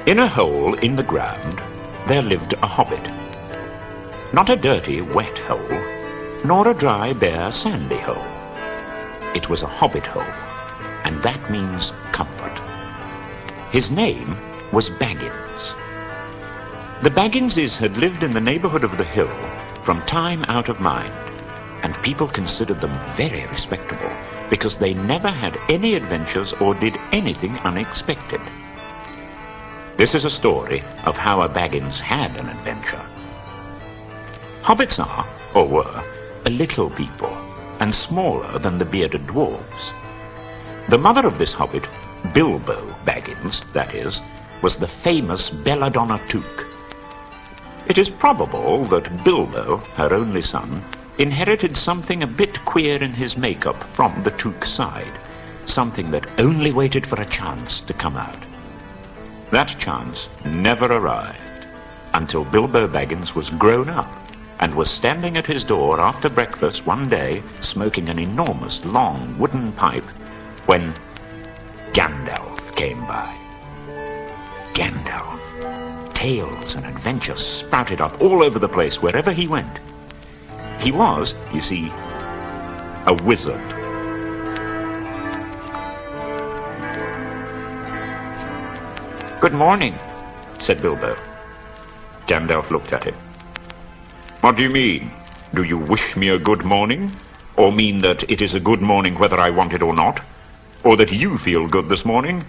In a hole in the ground there lived a hobbit. Not a dirty, wet hole, nor a dry, bare, sandy hole. It was a hobbit-hole, and that means comfort. His name was Baggins. The Bagginses had lived in the neighborhood of the hill from time out of mind, and people considered them very respectable because they never had any adventures or did anything unexpected. This is a story of how a Baggins had an adventure. Hobbits are, or were, a little people, and smaller than the bearded dwarves. The mother of this hobbit, Bilbo Baggins, that is, was the famous Belladonna Took. It is probable that Bilbo, her only son, inherited something a bit queer in his makeup from the Took side, something that only waited for a chance to come out. That chance never arrived until Bilbo Baggins was grown up and was standing at his door after breakfast one day, smoking an enormous, long wooden pipe, when Gandalf came by. Gandalf. Tales and adventures sprouted up all over the place wherever he went. He was, you see, a wizard. "Good morning," said Bilbo. Gandalf looked at him. "What do you mean? Do you wish me a good morning? Or mean that it is a good morning whether I want it or not? Or that you feel good this morning?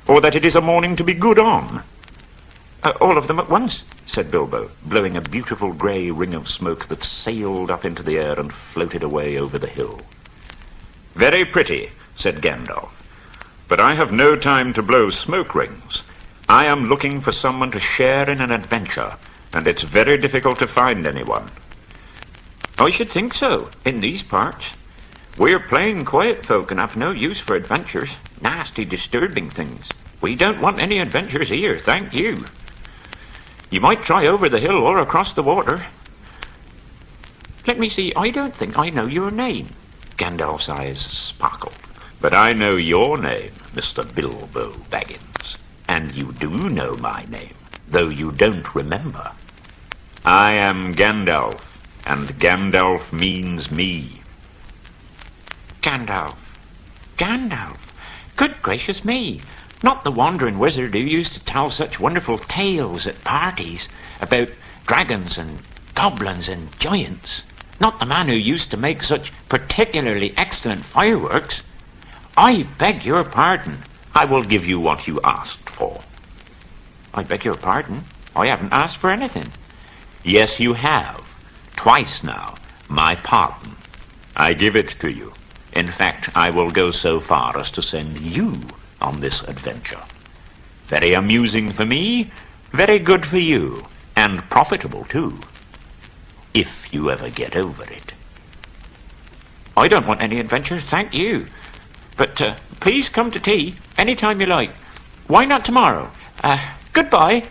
Or that it is a morning to be good on?" "All of them at once," said Bilbo, blowing a beautiful grey ring of smoke that sailed up into the air and floated away over the hill. "Very pretty," said Gandalf. "But I have no time to blow smoke rings. I am looking for someone to share in an adventure, and it's very difficult to find anyone." "I should think so, in these parts. We're plain quiet folk and have no use for adventures, nasty, disturbing things. We don't want any adventures here, thank you. You might try over the hill or across the water." "Let me see, I don't think I know your name." Gandalf's eyes sparkled. "But I know your name, Mr. Bilbo Baggins. And you do know my name, though you don't remember. I am Gandalf, and Gandalf means me." "Gandalf. Gandalf. Good gracious me. Not the wandering wizard who used to tell such wonderful tales at parties about dragons and goblins and giants. Not the man who used to make such particularly excellent fireworks. I beg your pardon." "I will give you what you asked for." "I beg your pardon? I haven't asked for anything." "Yes, you have. Twice now. My pardon. I give it to you. In fact, I will go so far as to send you on this adventure. Very amusing for me, very good for you, and profitable too, if you ever get over it." "I don't want any adventure, thank you. But please come to tea any time you like. Why not tomorrow? Goodbye."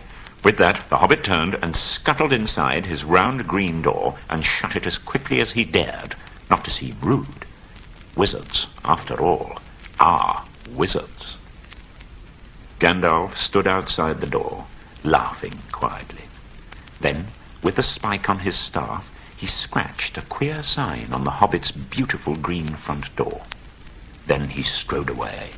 With that, the hobbit turned and scuttled inside his round green door and shut it as quickly as he dared, not to seem rude. Wizards, after all, are wizards. Gandalf stood outside the door, laughing quietly. Then, with the spike on his staff, he scratched a queer sign on the hobbit's beautiful green front door. Then he strode away.